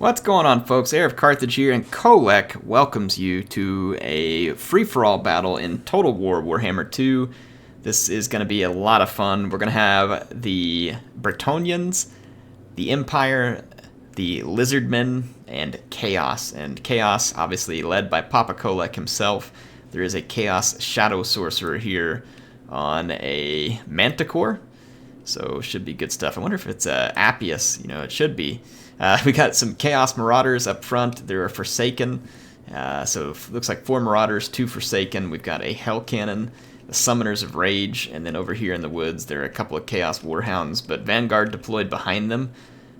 What's going on, folks? HeirofCarthage here, and Kolek welcomes you to a free-for-all battle in Total War Warhammer 2. This is going to be a lot of fun. We're going to have the Bretonnians, the Empire, the Lizardmen, and Chaos. And Chaos, obviously led by Papa Kolek himself. There is a Chaos Shadow Sorcerer here on a Manticore, so should be good stuff. I wonder if it's Appius. You know, it should be. We got some Chaos Marauders up front. They're Forsaken. So it looks like 4 Marauders, 2 Forsaken. We've got a Hell Cannon, the Summoners of Rage, and then over here in the woods there are a couple of Chaos Warhounds, but Vanguard deployed behind them.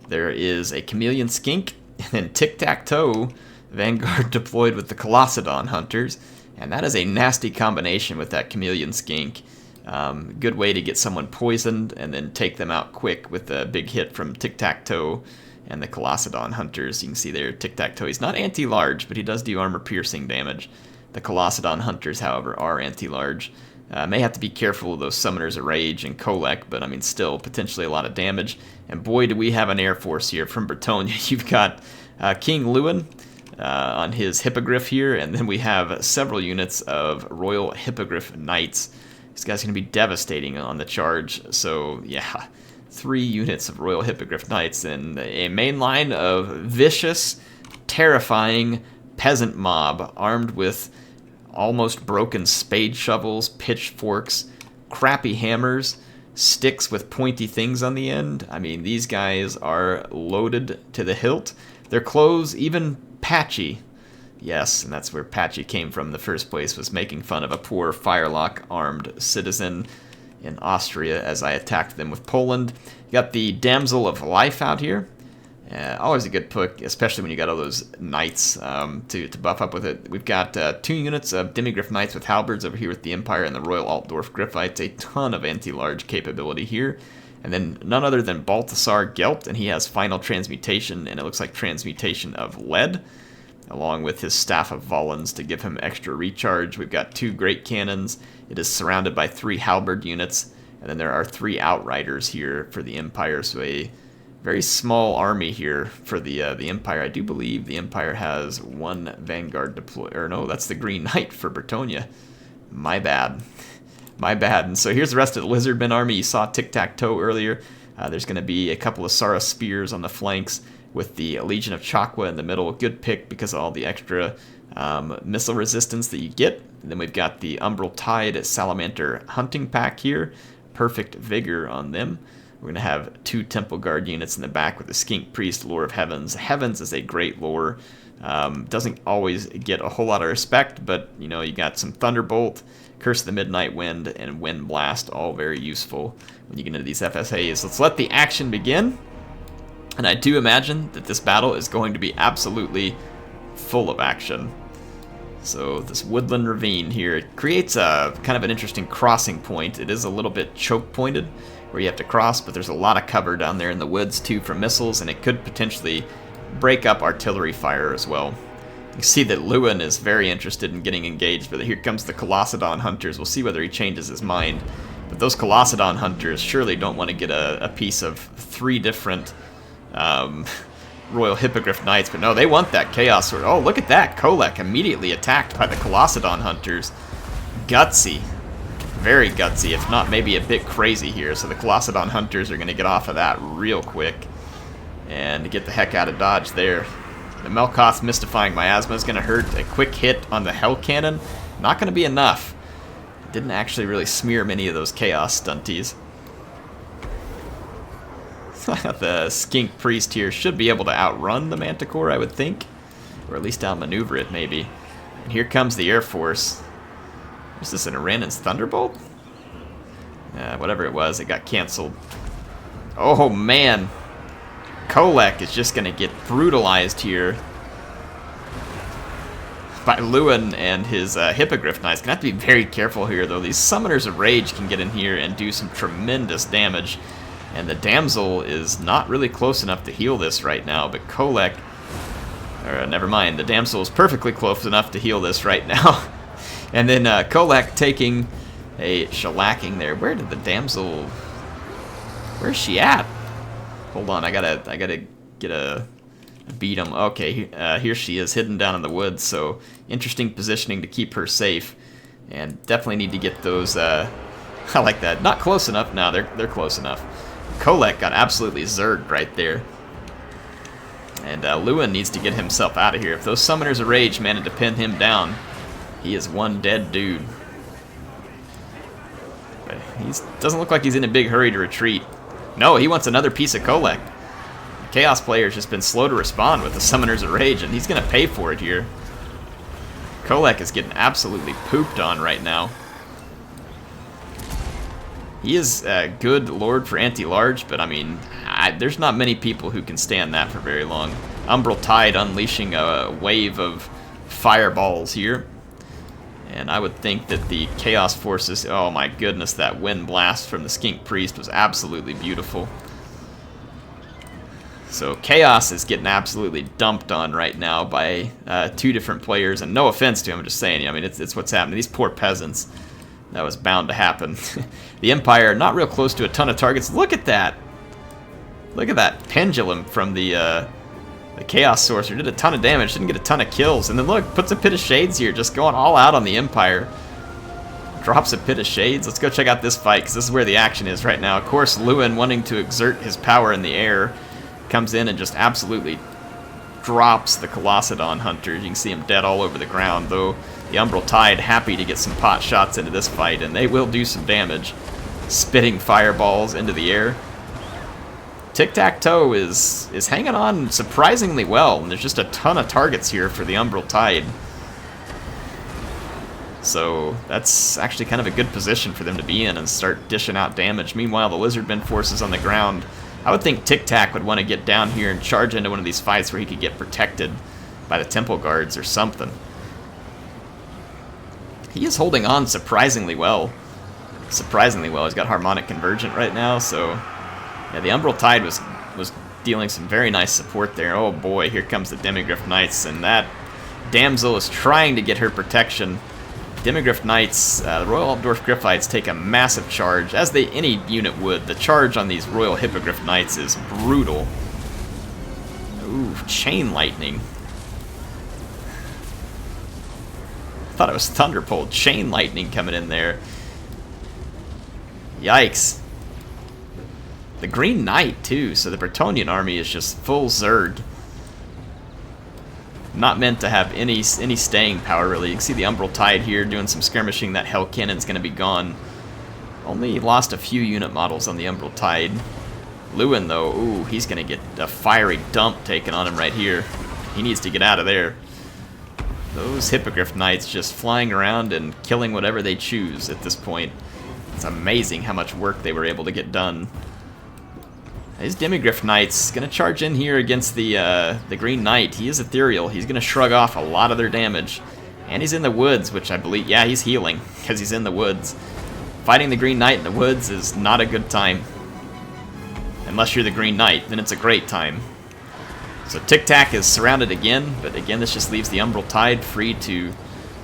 There is a Chameleon Skink, and then Tiq Taq Toh, Vanguard deployed with the Colossedon Hunters. And that is a nasty combination with that Chameleon Skink. Good way to get someone poisoned and then take them out quick with a big hit from Tiq Taq Toh and the Colossedon Hunters. You can see there, Tiq Taq Toh. He's not anti-large, but he does do armor-piercing damage. The Colossedon Hunters, however, are anti-large. May have to be careful of those Summoners of Rage and Kolek, but I mean, still potentially a lot of damage. And boy, do we have an air force here from Bretonnia. You've got King Louen on his Hippogriff here, and then we have several units of Royal Hippogriff Knights. These guys are going to be devastating on the charge, so yeah. 3 units of Royal Hippogriff Knights and a main line of vicious, terrifying peasant mob armed with almost broken spade shovels, pitchforks, crappy hammers, sticks with pointy things on the end. I mean, these guys are loaded to the hilt. Their clothes even patchy. Yes, and that's where patchy came from in the first place, was making fun of a poor firelock-armed citizen in Austria as I attacked them with Poland. You got the Damsel of Life out here. Always a good pick, especially when you got all those knights to buff up with it. We've got 2 units of Demigryph Knights with halberds over here with the Empire and the Royal Altdorf Griffites. A ton of anti-large capability here. And then none other than Balthasar Gelt, and he has Final Transmutation, and it looks like Transmutation of Lead, along with his Staff of Volans to give him extra recharge. We've got 2 Great Cannons. It is surrounded by 3 halberd units, and then there are 3 Outriders here for the Empire, so a very small army here for the Empire. I do believe the Empire has 1 Vanguard deployed, or no, that's the Green Knight for Bretonnia. My bad. My bad. And so here's the rest of the Lizardmen army. You saw Tiq Taq Toh earlier. There's going to be a couple of Sara Spears on the flanks with the Legion of Chakwa in the middle. Good pick because of all the extra missile resistance that you get. And then we've got the Umbral Tide Salamander Hunting Pack here. Perfect vigor on them. We're going to have 2 Temple Guard units in the back with the Skink Priest, Lore of Heavens. Heavens is a great lore. Doesn't always get a whole lot of respect, but you know, you got some Thunderbolt, Curse of the Midnight Wind, and Wind Blast, all very useful when you get into these FFAs. Let's let the action begin. And I do imagine that this battle is going to be absolutely full of action. So this woodland ravine here, it creates a kind of an interesting crossing point. It is a little bit choke pointed where you have to cross, but there's a lot of cover down there in the woods too from missiles, and it could potentially break up artillery fire as well. You can see that Louen is very interested in getting engaged, but here comes the Colossedon Hunters. We'll see whether he changes his mind. But those Colossedon Hunters surely don't want to get a piece of 3 different Royal Hippogriff Knights, but no, they want that Chaos Sword. Oh, look at that! Kolek immediately attacked by the Colossedon Hunters. Gutsy. Very gutsy, if not maybe a bit crazy here. So the Colossedon Hunters are going to get off of that real quick and get the heck out of Dodge there. The Melkoth Mystifying Miasma is going to hurt. A quick hit on the Hell Cannon. Not going to be enough. Didn't actually really smear many of those Chaos stunties. The Skink Priest here should be able to outrun the Manticore, I would think. Or at least outmaneuver it, maybe. And here comes the Air Force. Is this an Iran's Thunderbolt? Whatever it was, it got canceled. Oh, man. Kolek is just going to get brutalized here by Louen and his Hippogriff Knights. Gonna have to be very careful here, though. These Summoners of Rage can get in here and do some tremendous damage. And the Damsel is not really close enough to heal this right now, but Kolek... Or, never mind, the Damsel is perfectly close enough to heal this right now. And then Kolek taking a shellacking there. Where did the Damsel... Where's she at? Hold on, I gotta get a beat him. Okay, here she is, hidden down in the woods, so interesting positioning to keep her safe. And definitely need to get those, I like that. Not close enough. No, they're close enough. Kolek got absolutely zerged right there. And Louen needs to get himself out of here. If those Summoners of Rage managed to pin him down, he is one dead dude. But he doesn't look like he's in a big hurry to retreat. No, he wants another piece of Kolek. Chaos player's just been slow to respond with the Summoners of Rage, and he's going to pay for it here. Kolek is getting absolutely pooped on right now. He is a good lord for anti-large, but I mean, there's not many people who can stand that for very long. Umbral Tide unleashing a wave of fireballs here. And I would think that the Chaos forces, oh my goodness, that wind blast from the Skink Priest was absolutely beautiful. So Chaos is getting absolutely dumped on right now by two different players, and no offense to him, I'm just saying, I mean, it's what's happening. These poor peasants. That was bound to happen. The Empire, not real close to a ton of targets. Look at that! Look at that pendulum from the Chaos Sorcerer. Did a ton of damage, didn't get a ton of kills. And then look, puts a Pit of Shades here, just going all out on the Empire. Drops a Pit of Shades. Let's go check out this fight, because this is where the action is right now. Of course, Louen, wanting to exert his power in the air, comes in and just absolutely drops the Colossedon Hunter. You can see him dead all over the ground, though the Umbral Tide happy to get some pot shots into this fight, and they will do some damage. Spitting fireballs into the air. Tiq Taq Toh is hanging on surprisingly well, and there's just a ton of targets here for the Umbral Tide. So that's actually kind of a good position for them to be in and start dishing out damage. Meanwhile, the Lizardmen forces on the ground. I would think Tiq Taq would want to get down here and charge into one of these fights where he could get protected by the Temple Guards or something. He is holding on surprisingly well. Surprisingly well. He's got Harmonic Convergent right now, so yeah, the Umbral Tide was dealing some very nice support there. Oh boy, here comes the Demigryph Knights, and that damsel is trying to get her protection. Demigryph Knights, the Royal Altdorf Griffites take a massive charge, as any unit would. The charge on these Royal Hippogriff Knights is brutal. Ooh, Chain Lightning. I thought it was Thunderbolt. Chain Lightning coming in there. Yikes. The Green Knight, too, so the Bretonnian army is just full Zerg. Not meant to have any staying power, really. You can see the Umbral Tide here doing some skirmishing. That Hell Cannon's going to be gone. Only lost a few unit models on the Umbral Tide. Louen, though, ooh, he's going to get a fiery dump taken on him right here. He needs to get out of there. Those Hippogriff Knights just flying around and killing whatever they choose at this point. It's amazing how much work they were able to get done. His Demigryph Knight's going to charge in here against the Green Knight. He is ethereal. He's going to shrug off a lot of their damage. And he's in the woods, which I believe... Yeah, he's healing because he's in the woods. Fighting the Green Knight in the woods is not a good time. Unless you're the Green Knight, then it's a great time. So Tiq Taq is surrounded again, but again this just leaves the Umbral Tide free to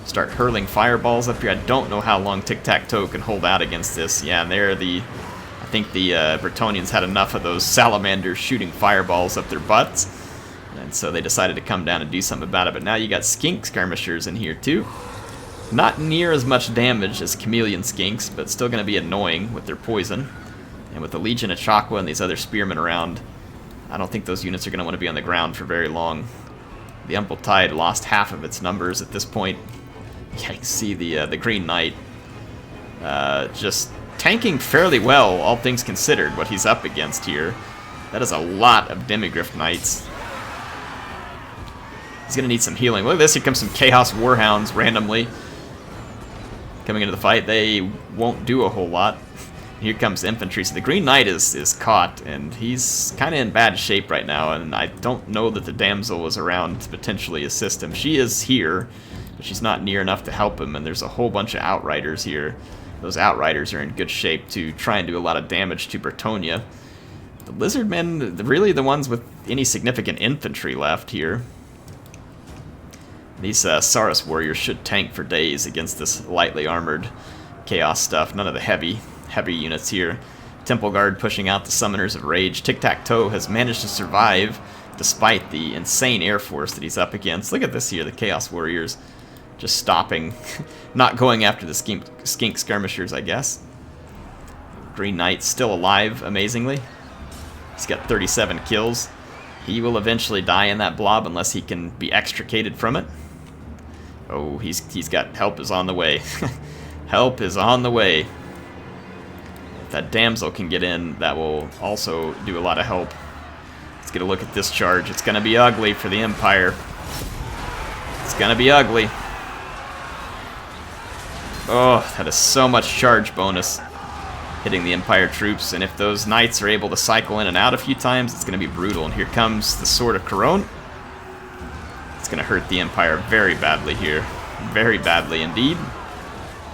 start hurling fireballs up here. I don't know how long Tiq Taq Toh can hold out against this. Yeah, and there I think the Bretonnians had enough of those salamanders shooting fireballs up their butts, and so they decided to come down and do something about it. But now you got skink skirmishers in here too. Not near as much damage as chameleon skinks, but still going to be annoying with their poison. And with the Legion of Chakwa and these other spearmen around, I don't think those units are going to want to be on the ground for very long. The Umbral Tide lost half of its numbers at this point. Yeah, you can see the Green Knight just tanking fairly well, all things considered, what he's up against here. That is a lot of Demigryph Knights. He's going to need some healing. Look at this, here comes some Chaos Warhounds randomly coming into the fight. They won't do a whole lot. Here comes infantry. So the Green Knight is caught, and he's kind of in bad shape right now, and I don't know that the damsel was around to potentially assist him. She is here, but she's not near enough to help him, and there's a whole bunch of Outriders here. Those Outriders are in good shape to try and do a lot of damage to Bretonnia. The Lizardmen, really the ones with any significant infantry left here. These Saurus warriors should tank for days against this lightly armored Chaos stuff. None of the heavy units here. Temple Guard pushing out the Summoners of Rage. Tiq Taq Toh has managed to survive despite the insane air force that he's up against. Look at this here, the Chaos Warriors just stopping, not going after the skink skirmishers, I guess. Green Knight still alive, amazingly. He's got 37 kills. He will eventually die in that blob unless he can be extricated from it. Oh, he's got help is on the way. Help is on the way. If that damsel can get in, that will also do a lot of help. Let's get a look at this charge. It's going to be ugly for the Empire. It's going to be ugly. Oh, that is so much charge bonus hitting the Empire troops, and if those knights are able to cycle in and out a few times, it's going to be brutal. And here comes the Sword of Couronne. It's going to hurt the Empire very badly here. Very badly indeed.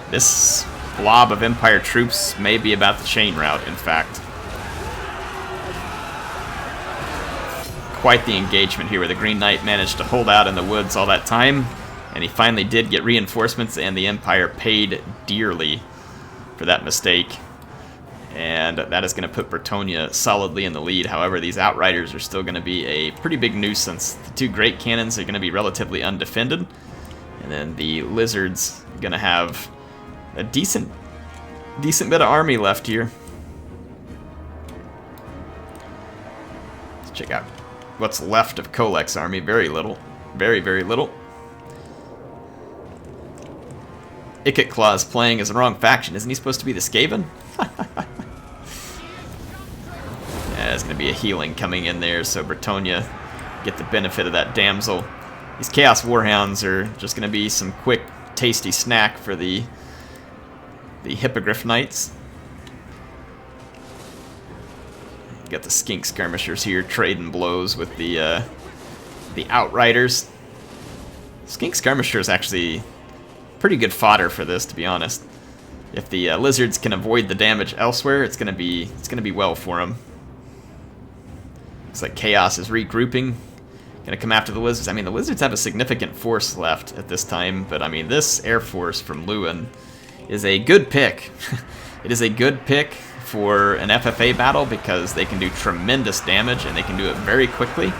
This blob of Empire troops may be about the chain route, in fact. Quite the engagement here where the Green Knight managed to hold out in the woods all that time. And he finally did get reinforcements, and the Empire paid dearly for that mistake. And that is going to put Bretonnia solidly in the lead. However, these Outriders are still going to be a pretty big nuisance. The two Great Cannons are going to be relatively undefended. And then the Lizards are going to have a decent bit of army left here. Let's check out what's left of Kolek's army. Very little. Very, very little. Ikat Claw is playing as the wrong faction. Isn't he supposed to be the Skaven? Yeah, there's going to be a healing coming in there, so Bretonnia get the benefit of that damsel. These Chaos Warhounds are just going to be some quick, tasty snack for the Hippogriff Knights. Got the Skink Skirmishers here trading blows with the Outriders. Skink Skirmishers actually pretty good fodder for this, to be honest. If the Lizards can avoid the damage elsewhere, it's gonna be well for them. Looks like Chaos is regrouping, gonna come after the Lizards. I mean, the Lizards have a significant force left at this time, but I mean, this Air Force from Louen is a good pick. It is a good pick for an FFA battle because they can do tremendous damage and they can do it very quickly.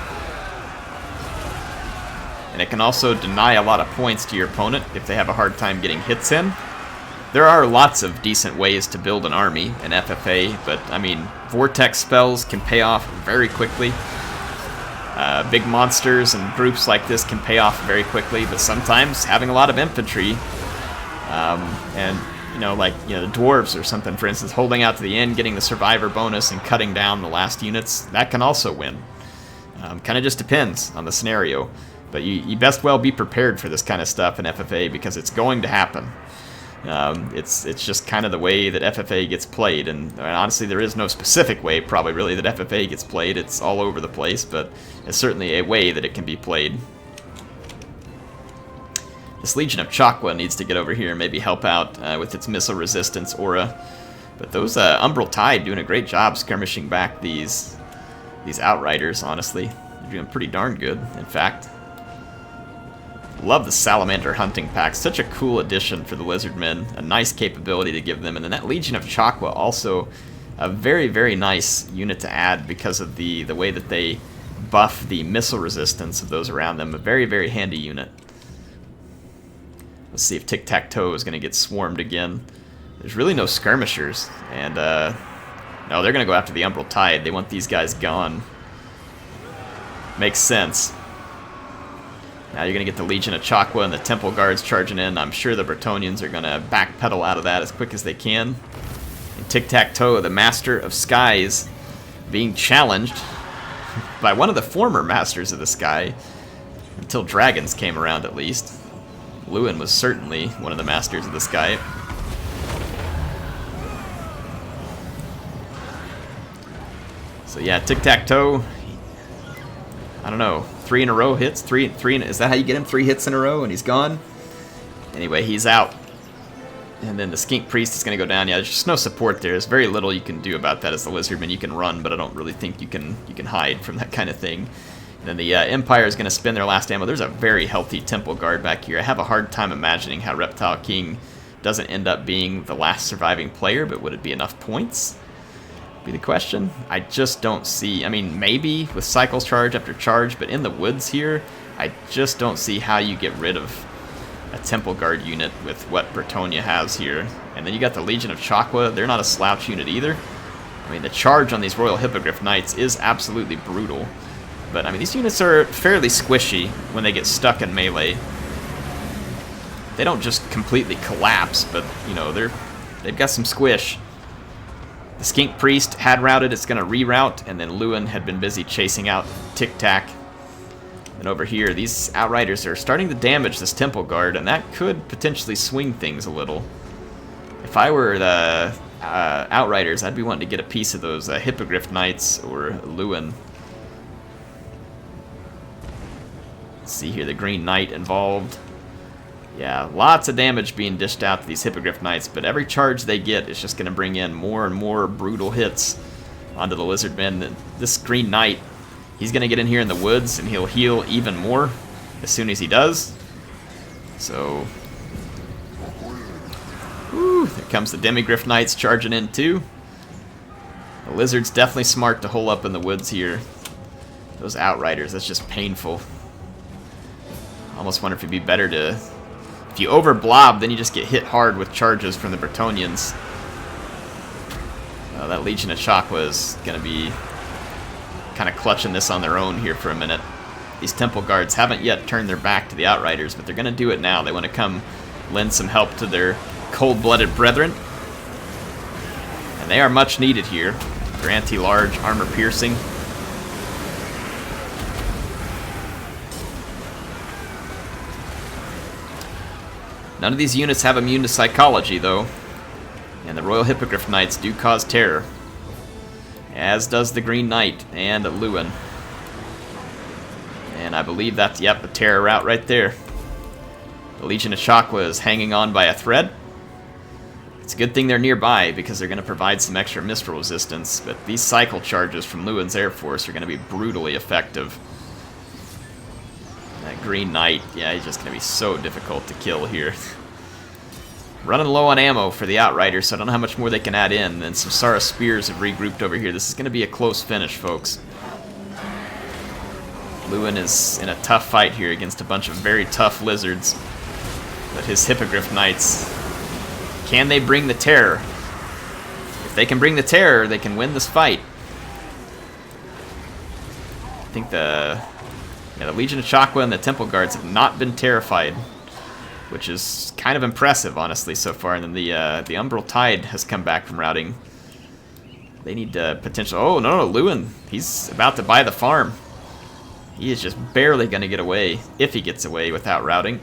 And it can also deny a lot of points to your opponent if they have a hard time getting hits in. There are lots of decent ways to build an army in FFA, but I mean, vortex spells can pay off very quickly. Big monsters and groups like this can pay off very quickly, but sometimes having a lot of infantry and the dwarves or something, for instance, holding out to the end, getting the survivor bonus and cutting down the last units, that can also win. Kind of just depends on the scenario. But you best well be prepared for this kind of stuff in FFA because it's going to happen. It's just kind of the way that FFA gets played, and honestly there is no specific way probably really that FFA gets played. It's all over the place, but it's certainly a way that it can be played. This Legion of Chakwa needs to get over here and maybe help out with its missile resistance aura. But those Umbral Tide doing a great job skirmishing back these Outriders, honestly. They're doing pretty darn good, in fact. Love the Salamander Hunting Pack. Such a cool addition for the Lizardmen. A nice capability to give them. And then that Legion of Chakwa, also a very, very nice unit to add because of the way that they buff the missile resistance of those around them. A very, very handy unit. Let's see if Tiq Taq Toh is going to get swarmed again. There's really no skirmishers. And, no, they're going to go after the Umbral Tide. They want these guys gone. Makes sense. Now you're going to get the Legion of Chakwa and the Temple Guards charging in. I'm sure the Bretonnians are going to backpedal out of that as quick as they can. And Tiq Taq Toh, the Master of Skies, being challenged by one of the former Masters of the Sky, until dragons came around at least. Louen was certainly one of the Masters of the Sky. So yeah, Tiq Taq Toh, I don't know, 3 in a row hits? Is that how you get him? 3 hits in a row and he's gone? Anyway, he's out. And then the Skink Priest is going to go down. Yeah, there's just no support there. There's very little you can do about that as the Lizardman. You can run, but I don't really think you can hide from that kind of thing. And then the Empire is going to spend their last ammo. There's a very healthy Temple Guard back here. I have a hard time imagining how Reptile King doesn't end up being the last surviving player, but would it be enough points? Be the question. I just don't see. I mean, maybe with cycles charge after charge, but in the woods here, I just don't see how you get rid of a Temple Guard unit with what Bretonnia has here. And then you got the Legion of Chakwa. They're not a slouch unit either. I mean, the charge on these Royal Hippogriff Knights is absolutely brutal. But, I mean, these units are fairly squishy when they get stuck in melee. They don't just completely collapse, but, you know, they've got some squish. The Skink Priest had routed, it's going to reroute, and then Louen had been busy chasing out Tiq Taq. And over here, these Outriders are starting to damage this Temple Guard, and that could potentially swing things a little. If I were the Outriders, I'd be wanting to get a piece of those Hippogriff Knights or Louen. Let's see here, the Green Knight involved. Yeah, lots of damage being dished out to these Hippogriff Knights, but every charge they get is just going to bring in more and more brutal hits onto the Lizardmen. And this Green Knight, he's going to get in here in the woods, and he'll heal even more as soon as he does. So, whew, there comes the Demigryph Knights charging in too. The Lizard's definitely smart to hole up in the woods here. Those Outriders, that's just painful. I almost wonder if it'd be better to... If you over-blob, then you just get hit hard with charges from the Bretonnians. That Legion of Chakwa is going to be kind of clutching this on their own here for a minute. These Temple Guards haven't yet turned their back to the Outriders, but they're going to do it now. They want to come lend some help to their cold-blooded brethren. And they are much needed here. They're anti-large, armor-piercing. None of these units have immune to psychology, though. And the Royal Hippogriff Knights do cause terror. As does the Green Knight and Louen. And I believe that's, yep, a terror route right there. The Legion of Chakwa is hanging on by a thread. It's a good thing they're nearby, because they're going to provide some extra mistral resistance. But these cycle charges from Lewin's Air Force are going to be brutally effective. That Green Knight, yeah, he's just going to be so difficult to kill here. Running low on ammo for the Outriders, so I don't know how much more they can add in. And some Sara Spears have regrouped over here. This is going to be a close finish, folks. Louen is in a tough fight here against a bunch of very tough lizards. But his Hippogriff Knights, can they bring the terror? If they can bring the terror, they can win this fight. I think the Legion of Chakwa and the Temple Guards have not been terrified, which is kind of impressive, honestly, so far. And then the Umbral Tide has come back from routing. They need potential... Oh, no, Louen. He's about to buy the farm. He is just barely going to get away, if he gets away without routing.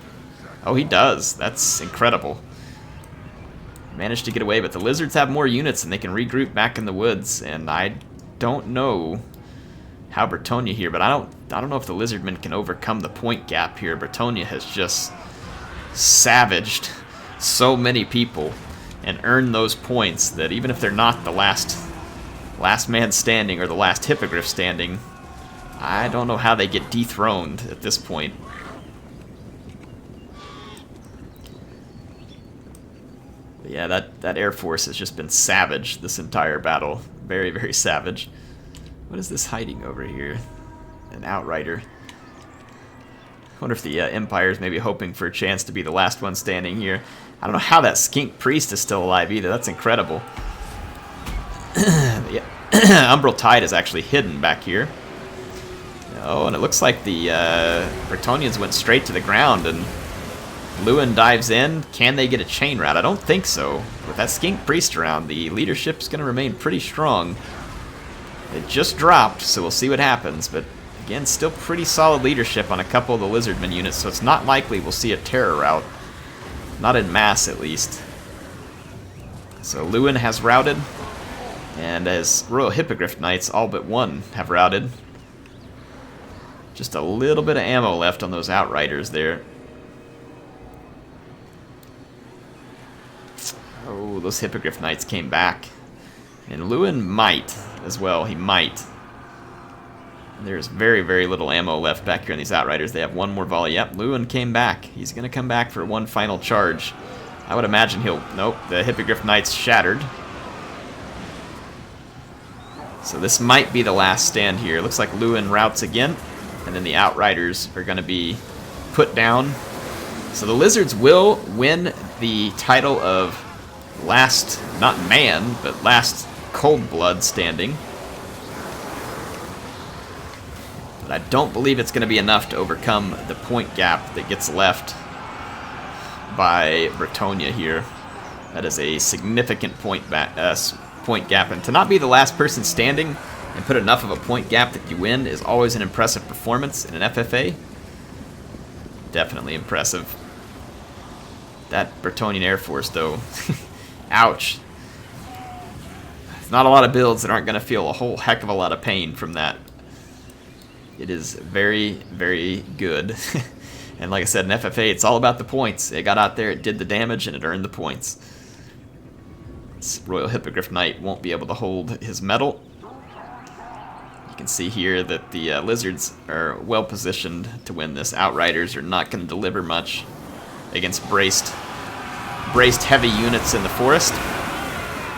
Oh, he does. That's incredible. Managed to get away, but the Lizards have more units, and they can regroup back in the woods. And I don't know how Bretonnia here, but I don't know if the Lizardmen can overcome the point gap here. Bretonnia has just savaged so many people and earned those points that even if they're not the last man standing or the last Hippogriff standing, I don't know how they get dethroned at this point. But yeah, that Air Force has just been savage this entire battle. Very, very savage. What is this hiding over here? An Outrider. I wonder if the Empire's maybe hoping for a chance to be the last one standing here. I don't know how that Skink Priest is still alive either. That's incredible. Yeah. Umbral Tide is actually hidden back here. Oh, and it looks like the Bretonnians went straight to the ground, and Louen dives in. Can they get a chain route? I don't think so. With that Skink Priest around, the leadership's going to remain pretty strong. It just dropped, so we'll see what happens, but again, still pretty solid leadership on a couple of the Lizardmen units, so it's not likely we'll see a terror route. Not in mass, at least. So Louen has routed, and as Royal Hippogriff Knights, all but one have routed. Just a little bit of ammo left on those Outriders there. Oh, those Hippogriff Knights came back. And Louen might as well. He might. There's very, very little ammo left back here on these Outriders. They have one more volley. Yep, Louen came back. He's going to come back for one final charge. I would imagine he'll... Nope, the Hippogriff Knight's shattered. So this might be the last stand here. Looks like Louen routes again, and then the Outriders are going to be put down. So the Lizards will win the title of last, not man, but last cold blood standing. But I don't believe it's going to be enough to overcome the point gap that gets left by Bretonnia here. That is a significant point gap, and to not be the last person standing and put enough of a point gap that you win is always an impressive performance in an FFA. Definitely impressive. That Bretonnian Air Force, though, ouch. There's not a lot of builds that aren't going to feel a whole heck of a lot of pain from that. It is very, very good. And like I said, in FFA, it's all about the points. It got out there, it did the damage, and it earned the points. This Royal Hippogriff Knight won't be able to hold his medal. You can see here that the Lizards are well positioned to win this. Outriders are not going to deliver much against braced heavy units in the forest.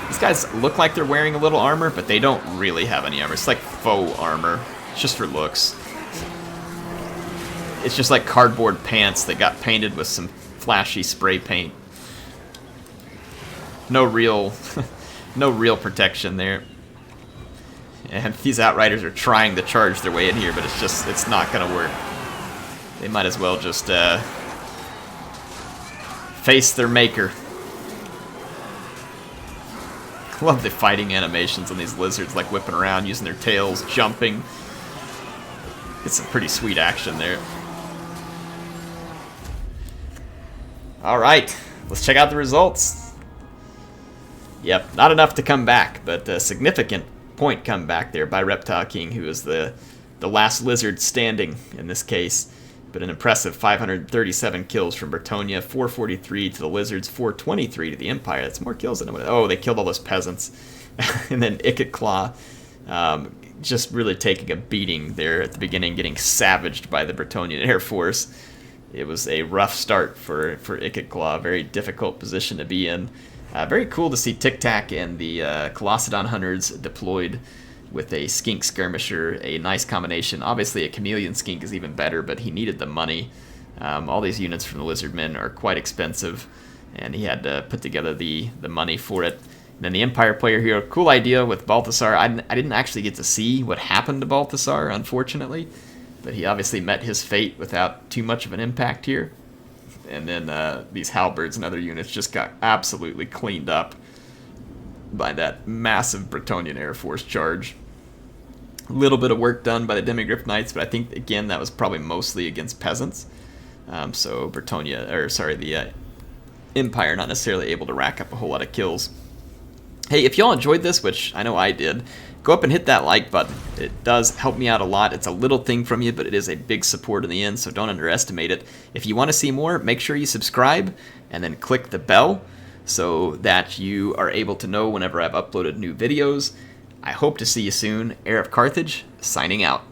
These guys look like they're wearing a little armor, but they don't really have any armor. It's like faux armor. It's just for looks. It's just like cardboard pants that got painted with some flashy spray paint. No real protection there. And these Outriders are trying to charge their way in here, but it's not gonna work. They might as well just face their maker. Love the fighting animations on these Lizards, like whipping around, using their tails, jumping. It's some pretty sweet action there. Alright, let's check out the results. Yep, not enough to come back, but a significant point comeback there by Reptile King, who is the last Lizard standing in this case. But an impressive 537 kills from Bretonnia, 443 to the Lizards, 423 to the Empire. That's more kills than I would have. Oh, they killed all those peasants. And then Tiq Claw just really taking a beating there at the beginning, getting savaged by the Bretonnian Air Force. It was a rough start for Tiq Claw, very difficult position to be in. Very cool to see Tiq Taq and the Colossedon Hunters deployed with a Skink Skirmisher, a nice combination. Obviously a Chameleon Skink is even better, but he needed the money. All these units from the Lizardmen are quite expensive, and he had to put together the money for it. And then the Empire player here, cool idea with Balthasar. I didn't actually get to see what happened to Balthasar, unfortunately, but he obviously met his fate without too much of an impact here. And then these Halberds and other units just got absolutely cleaned up by that massive Bretonnian Air Force charge. A little bit of work done by the Demigryph Knights, but I think, again, that was probably mostly against peasants. So the Empire not necessarily able to rack up a whole lot of kills. Hey, if y'all enjoyed this, which I know I did, go up and hit that like button. It does help me out a lot. It's a little thing from you, but it is a big support in the end, so don't underestimate it. If you want to see more, make sure you subscribe and then click the bell so that you are able to know whenever I've uploaded new videos. I hope to see you soon. HeirofCarthage, signing out.